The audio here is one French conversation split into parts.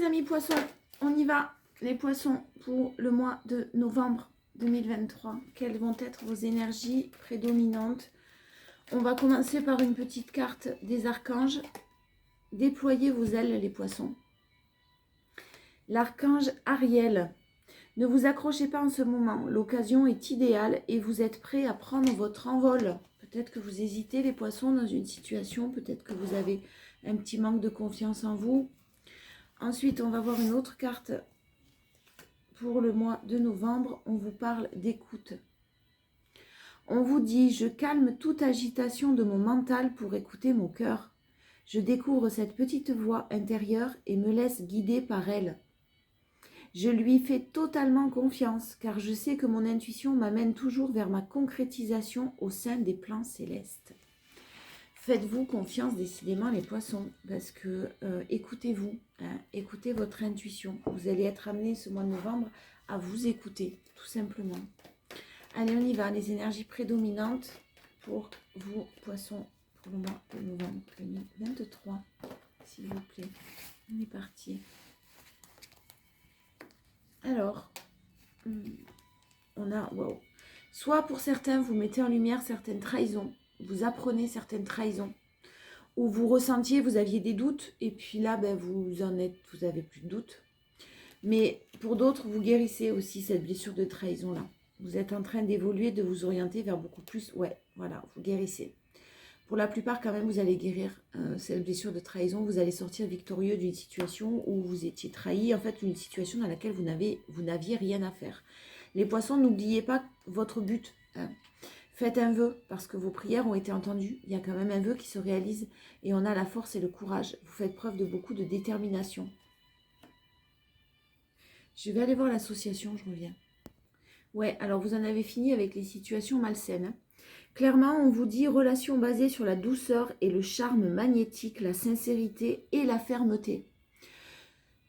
amis poissons, on y va. Les poissons pour le mois de novembre 2023. Quelles vont être vos énergies prédominantes? On va commencer par une petite carte des archanges. Déployez vos ailes les poissons. L'archange Ariel. Ne vous accrochez pas en ce moment. L'occasion est idéale et vous êtes prêts à prendre votre envol. Peut-être que vous hésitez les poissons dans une situation. Peut-être que vous avez un petit manque de confiance en vous. Ensuite, on va voir une autre carte pour le mois de novembre. On vous parle d'écoute. On vous dit, je calme toute agitation de mon mental pour écouter mon cœur. Je découvre cette petite voix intérieure et me laisse guider par elle. Je lui fais totalement confiance car je sais que mon intuition m'amène toujours vers ma concrétisation au sein des plans célestes. Faites-vous confiance décidément les poissons parce que écoutez-vous, hein, écoutez votre intuition. Vous allez être amenés ce mois de novembre à vous écouter tout simplement. Allez, on y va, les énergies prédominantes pour vous poissons pour le mois de novembre 2023, s'il vous plaît. On est parti. Alors, on a, wow. Soit pour certains, vous mettez en lumière certaines trahisons, vous apprenez certaines trahisons, ou vous ressentiez, vous aviez des doutes, et puis là, ben, vous avez plus de doutes. Mais pour d'autres, vous guérissez aussi cette blessure de trahison-là. Vous êtes en train d'évoluer, de vous orienter vers beaucoup plus, ouais, voilà, vous guérissez. Pour la plupart, quand même, vous allez guérir cette blessure de trahison. Vous allez sortir victorieux d'une situation où vous étiez trahi. En fait, une situation dans laquelle vous n'aviez rien à faire. Les poissons, n'oubliez pas votre but. Hein. Faites un vœu parce que vos prières ont été entendues. Il y a quand même un vœu qui se réalise et on a la force et le courage. Vous faites preuve de beaucoup de détermination. Je vais aller voir l'association, je reviens. Ouais, alors vous en avez fini avec les situations malsaines. Hein. Clairement, on vous dit relation basée sur la douceur et le charme magnétique, la sincérité et la fermeté.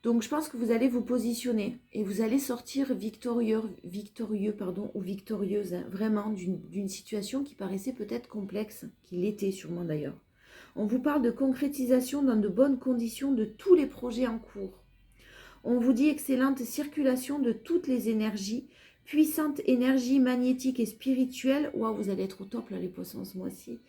Donc, je pense que vous allez vous positionner et vous allez sortir victorieux ou victorieuse, hein, vraiment d'une situation qui paraissait peut-être complexe, qui l'était sûrement d'ailleurs. On vous parle de concrétisation dans de bonnes conditions de tous les projets en cours. On vous dit excellente circulation de toutes les énergies, puissante énergie magnétique et spirituelle. Waouh, vous allez être au top là les poissons ce mois-ci.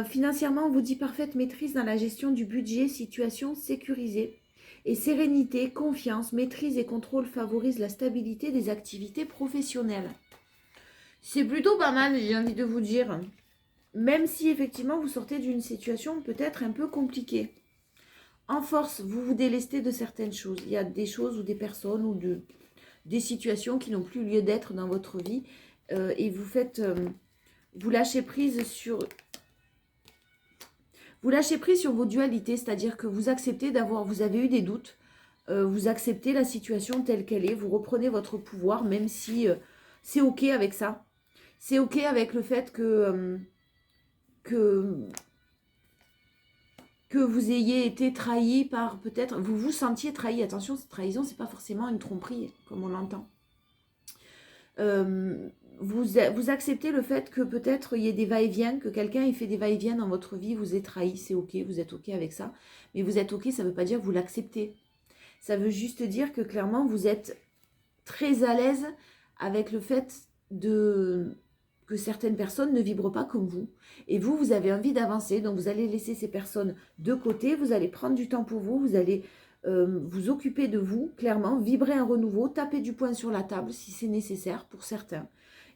Financièrement, on vous dit parfaite maîtrise dans la gestion du budget, situation sécurisée. Et sérénité, confiance, maîtrise et contrôle favorisent la stabilité des activités professionnelles. C'est plutôt pas mal, j'ai envie de vous dire. Même si effectivement vous sortez d'une situation peut-être un peu compliquée. En force, vous vous délestez de certaines choses. Il y a des choses ou des personnes ou des situations qui n'ont plus lieu d'être dans votre vie et vous lâchez prise sur vos dualités, c'est-à-dire que vous acceptez vous avez eu des doutes, vous acceptez la situation telle qu'elle est, vous reprenez votre pouvoir, même si c'est ok avec ça. C'est ok avec le fait que vous ayez été trahi par peut-être, vous vous sentiez trahi. Attention, cette trahison, c'est pas forcément une tromperie, comme on l'entend. Vous acceptez le fait que peut-être il y ait des va-et-vient, que quelqu'un ait fait des va-et-vient dans votre vie, vous ait trahi, c'est ok, vous êtes ok avec ça. Mais vous êtes ok, ça ne veut pas dire que vous l'acceptez. Ça veut juste dire que clairement, vous êtes très à l'aise avec le fait que certaines personnes ne vibrent pas comme vous. Et vous avez envie d'avancer, donc vous allez laisser ces personnes de côté, vous allez prendre du temps pour vous, vous allez vous occuper de vous, clairement, vibrer un renouveau, taper du poing sur la table si c'est nécessaire pour certains.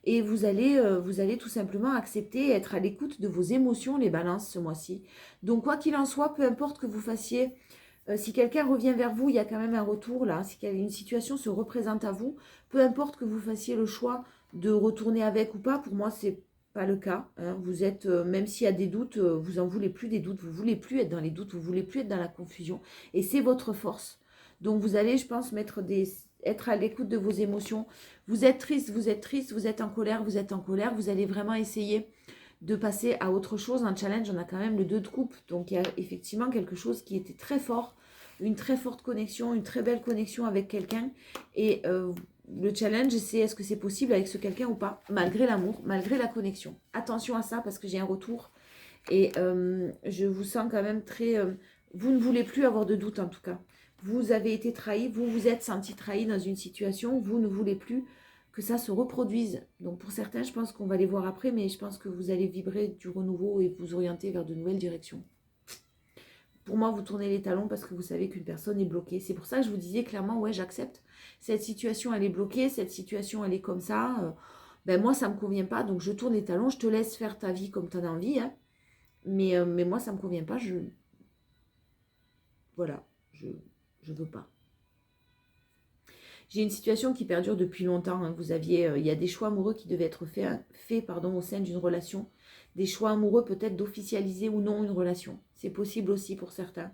Et vous allez tout simplement accepter et être à l'écoute de vos émotions, les balances ce mois-ci. Donc quoi qu'il en soit, peu importe que vous fassiez, si quelqu'un revient vers vous, il y a quand même un retour là, si une situation se représente à vous, peu importe que vous fassiez le choix de retourner avec ou pas, pour moi c'est pas le cas. Hein. Vous êtes, même s'il y a des doutes, vous en voulez plus des doutes, vous voulez plus être dans les doutes, vous voulez plus être dans la confusion. Et c'est votre force. Donc vous allez, je pense, être à l'écoute de vos émotions. Vous êtes triste, vous êtes en colère, vous allez vraiment essayer de passer à autre chose. En challenge, on a quand même le 2 de coupe. Donc il y a effectivement quelque chose qui était très fort, une très forte connexion, une très belle connexion avec quelqu'un. Et le challenge, c'est est-ce que c'est possible avec ce quelqu'un ou pas, malgré l'amour, malgré la connexion. Attention à ça parce que j'ai un retour et je vous sens quand même très... Vous ne voulez plus avoir de doute en tout cas. Vous avez été trahi, vous vous êtes senti trahi dans une situation, vous ne voulez plus que ça se reproduise. Donc pour certains, je pense qu'on va les voir après, mais je pense que vous allez vibrer du renouveau et vous orienter vers de nouvelles directions. Pour moi, vous tournez les talons parce que vous savez qu'une personne est bloquée. C'est pour ça que je vous disais clairement, ouais, j'accepte. Cette situation, elle est bloquée, cette situation, elle est comme ça. Ben moi, ça ne me convient pas, donc je tourne les talons, je te laisse faire ta vie comme tu en as envie. Hein. Mais moi, ça ne me convient pas, voilà, je veux pas. J'ai une situation qui perdure depuis longtemps. Hein. Il y a des choix amoureux qui devaient être faits au sein d'une relation. Des choix amoureux peut-être d'officialiser ou non une relation. C'est possible aussi pour certains.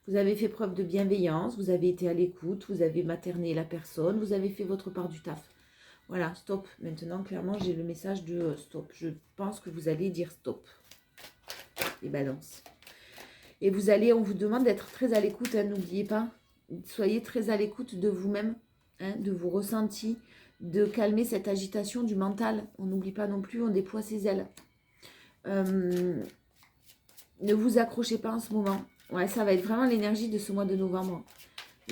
Vous avez fait preuve de bienveillance, vous avez été à l'écoute, vous avez materné la personne, vous avez fait votre part du taf. Voilà, stop. Maintenant, clairement, j'ai le message de stop. Je pense que vous allez dire stop. Les balances. Et on vous demande d'être très à l'écoute, hein, n'oubliez pas. Soyez très à l'écoute de vous-même, hein, de vos ressentis, de calmer cette agitation du mental. On n'oublie pas non plus, on déploie ses ailes. Ne vous accrochez pas en ce moment. Ouais, ça va être vraiment l'énergie de ce mois de novembre.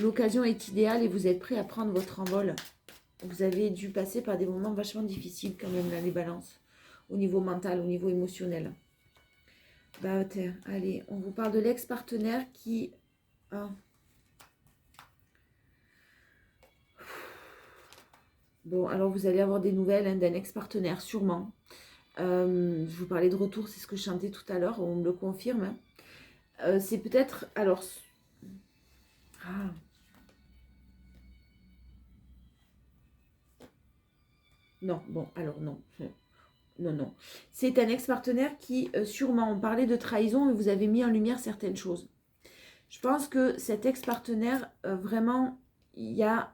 L'occasion est idéale et vous êtes prêts à prendre votre envol. Vous avez dû passer par des moments vachement difficiles quand même, là, les balances. Au niveau mental, au niveau émotionnel. Bah, allez, on vous parle de l'ex-partenaire qui... Ah. Bon, alors vous allez avoir des nouvelles hein, d'un ex-partenaire, sûrement. Je vous parlais de retour, c'est ce que je chantais tout à l'heure, on me le confirme. C'est peut-être... Alors... Ah. Non, bon, alors non. Non, non. C'est un ex-partenaire qui, sûrement, on parlait de trahison et vous avez mis en lumière certaines choses. Je pense que cet ex-partenaire, vraiment, il y a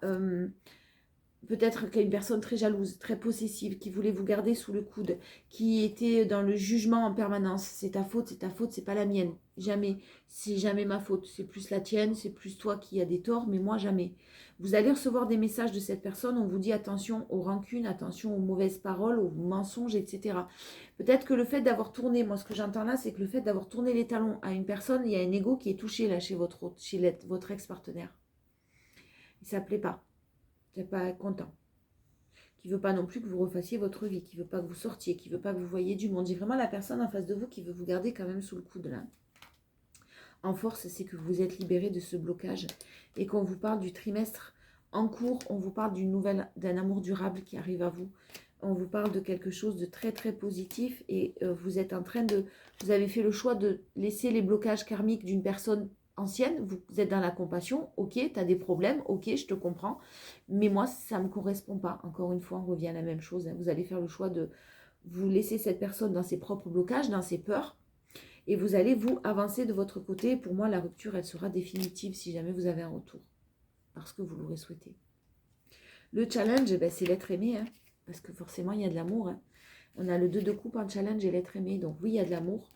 peut-être qu'il y a une personne très jalouse, très possessive, qui voulait vous garder sous le coude, qui était dans le jugement en permanence. C'est ta faute, c'est pas la mienne. Jamais. C'est jamais ma faute. C'est plus la tienne, c'est plus toi qui as des torts, mais moi jamais. Vous allez recevoir des messages de cette personne, on vous dit attention aux rancunes, attention aux mauvaises paroles, aux mensonges, etc. Peut-être que le fait d'avoir tourné, moi ce que j'entends là, c'est que le fait d'avoir tourné les talons à une personne, il y a un ego qui est touché là chez votre ex-partenaire. Ça ne plaît pas. Vous n'êtes pas content. Qui ne veut pas non plus que vous refassiez votre vie, qui ne veut pas que vous sortiez, qui ne veut pas que vous voyiez du monde. J'ai vraiment la personne en face de vous qui veut vous garder quand même sous le coude là. En force, c'est que vous êtes libéré de ce blocage et qu'on vous parle du trimestre en cours, on vous parle d'un amour durable qui arrive à vous. On vous parle de quelque chose de très très positif et vous êtes en train de... Vous avez fait le choix de laisser les blocages karmiques d'une personne ancienne, vous êtes dans la compassion, ok, tu as des problèmes, ok, je te comprends, mais moi, ça ne me correspond pas. Encore une fois, on revient à la même chose. Hein. Vous allez faire le choix de vous laisser cette personne dans ses propres blocages, dans ses peurs, et vous allez vous avancer de votre côté. Pour moi, la rupture, elle sera définitive si jamais vous avez un retour, parce que vous l'aurez souhaité. Le challenge, ben, c'est l'être aimé, hein, parce que forcément, il y a de l'amour. Hein. On a le 2 de coupe en challenge et l'être aimé, donc oui, il y a de l'amour.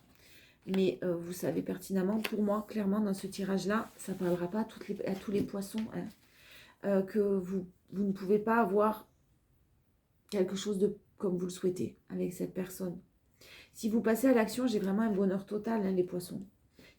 Mais vous savez pertinemment, pour moi, clairement, dans ce tirage-là, ça ne parlera pas à tous les poissons, hein, que vous ne pouvez pas avoir quelque chose de comme vous le souhaitez avec cette personne. Si vous passez à l'action, j'ai vraiment un bonheur total, hein, les poissons.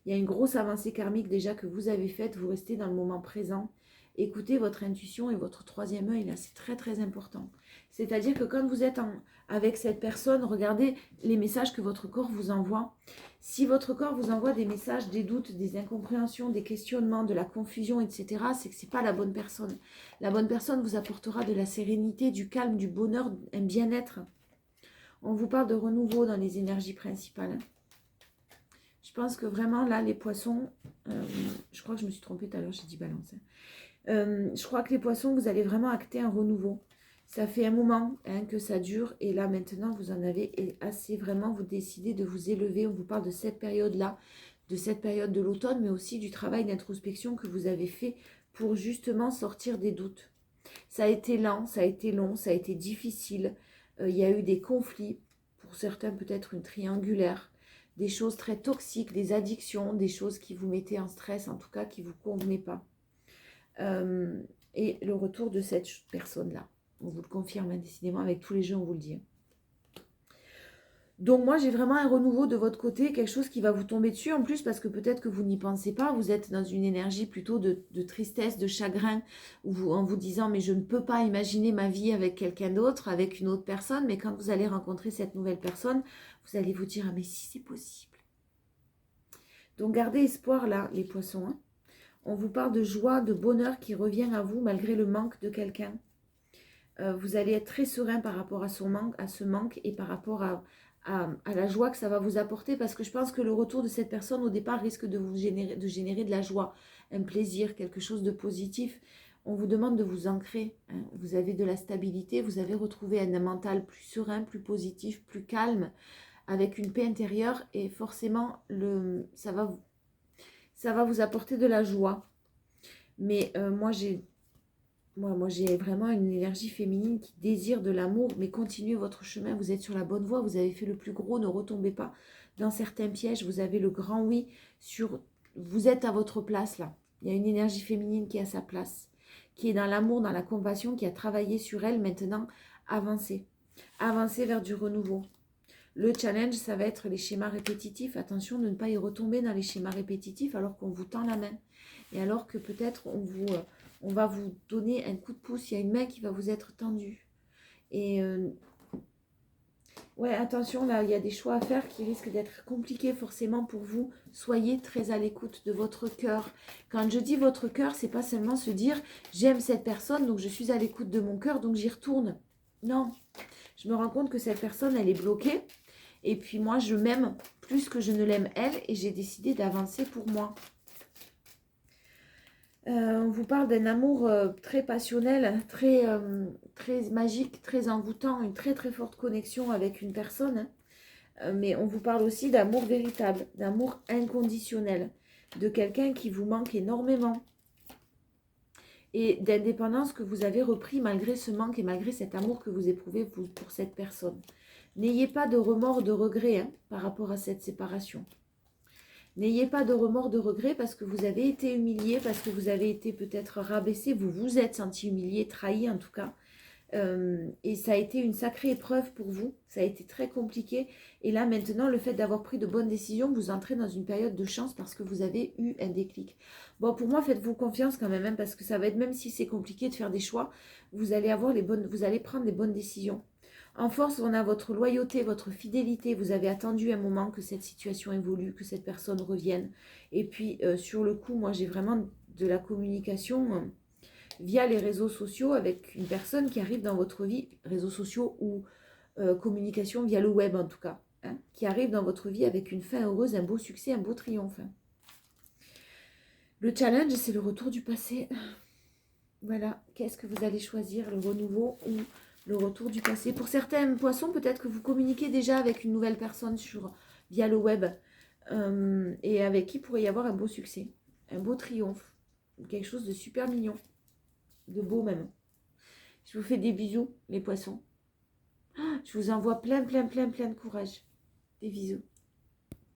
Il y a une grosse avancée karmique déjà que vous avez faite, vous restez dans le moment présent. Écoutez votre intuition et votre troisième œil, là, c'est très très important. C'est-à-dire que quand vous êtes avec cette personne, regardez les messages que votre corps vous envoie. Si votre corps vous envoie des messages, des doutes, des incompréhensions, des questionnements, de la confusion, etc., c'est que ce n'est pas la bonne personne. La bonne personne vous apportera de la sérénité, du calme, du bonheur, un bien-être. On vous parle de renouveau dans les énergies principales. Je pense que vraiment, là, les poissons... je crois que je me suis trompée tout à l'heure, j'ai dit balance. Je crois que les poissons, vous allez vraiment acter un renouveau. Ça fait un moment hein, que ça dure. Et là, maintenant, vous en avez assez. Vraiment, vous décidez de vous élever. On vous parle de cette période-là, de cette période de l'automne, mais aussi du travail d'introspection que vous avez fait pour justement sortir des doutes. Ça a été lent, ça a été long, ça a été difficile. Il y a eu des conflits, pour certains peut-être une triangulaire, des choses très toxiques, des addictions, des choses qui vous mettaient en stress, en tout cas qui ne vous convenaient pas. Et le retour de cette personne-là. On vous le confirme, hein, décidément, avec tous les jeux, on vous le dit. Donc moi j'ai vraiment un renouveau de votre côté, quelque chose qui va vous tomber dessus en plus parce que peut-être que vous n'y pensez pas, vous êtes dans une énergie plutôt de tristesse, de chagrin, en vous disant mais je ne peux pas imaginer ma vie avec quelqu'un d'autre, avec une autre personne, mais quand vous allez rencontrer cette nouvelle personne, vous allez vous dire ah mais si c'est possible. Donc gardez espoir là les poissons. Hein. On vous parle de joie, de bonheur qui revient à vous malgré le manque de quelqu'un. Vous allez être très serein par rapport à ce manque et par rapport à la joie que ça va vous apporter parce que je pense que le retour de cette personne au départ risque de vous générer de la joie, un plaisir, quelque chose de positif. On vous demande de vous ancrer. Hein. Vous avez de la stabilité, vous avez retrouvé un mental plus serein, plus positif, plus calme, avec une paix intérieure et forcément ça va vous apporter de la joie. Mais moi j'ai vraiment une énergie féminine qui désire de l'amour, mais continuez votre chemin, vous êtes sur la bonne voie, vous avez fait le plus gros, ne retombez pas dans certains pièges, vous avez le grand oui, vous êtes à votre place là. Il y a une énergie féminine qui est à sa place, qui est dans l'amour, dans la compassion, qui a travaillé sur elle, maintenant avancez. Avancez vers du renouveau. Le challenge, ça va être les schémas répétitifs. Attention de ne pas y retomber dans les schémas répétitifs alors qu'on vous tend la main. Et alors que peut-être on va vous donner un coup de pouce. Il y a une main qui va vous être tendue. Et ouais, attention, là, il y a des choix à faire qui risquent d'être compliqués forcément pour vous. Soyez très à l'écoute de votre cœur. Quand je dis votre cœur, c'est pas seulement se dire j'aime cette personne, donc je suis à l'écoute de mon cœur, donc j'y retourne. Non, je me rends compte que cette personne, elle est bloquée. Et puis moi, je m'aime plus que je ne l'aime elle et j'ai décidé d'avancer pour moi. On vous parle d'un amour très passionnel, très magique, très envoûtant, une très très forte connexion avec une personne. Hein. Mais on vous parle aussi d'amour véritable, d'amour inconditionnel, de quelqu'un qui vous manque énormément. Et d'indépendance que vous avez repris malgré ce manque et malgré cet amour que vous éprouvez pour cette personne. N'ayez pas de remords, de regrets hein, par rapport à cette séparation. N'ayez pas de remords, de regrets parce que vous avez été humilié, parce que vous avez été peut-être rabaissé, vous vous êtes senti humilié, trahi en tout cas. Et ça a été une sacrée épreuve pour vous, ça a été très compliqué. Et là maintenant, le fait d'avoir pris de bonnes décisions, vous entrez dans une période de chance parce que vous avez eu un déclic. Bon, pour moi, faites-vous confiance quand même, hein, parce que ça va être, même si c'est compliqué de faire des choix, vous allez prendre les bonnes décisions. En force, on a votre loyauté, votre fidélité. Vous avez attendu un moment que cette situation évolue, que cette personne revienne. Et puis, sur le coup, moi, j'ai vraiment de la communication via les réseaux sociaux avec une personne qui arrive dans votre vie, réseaux sociaux ou communication via le web en tout cas, hein, qui arrive dans votre vie avec une fin heureuse, un beau succès, un beau triomphe. Hein. Le challenge, c'est le retour du passé. Voilà, qu'est-ce que vous allez choisir, le renouveau ou le retour du passé. Pour certains poissons, peut-être que vous communiquez déjà avec une nouvelle personne via le web et avec qui pourrait y avoir un beau succès, un beau triomphe, quelque chose de super mignon, de beau même. Je vous fais des bisous, les poissons. Je vous envoie plein de courage. Des bisous.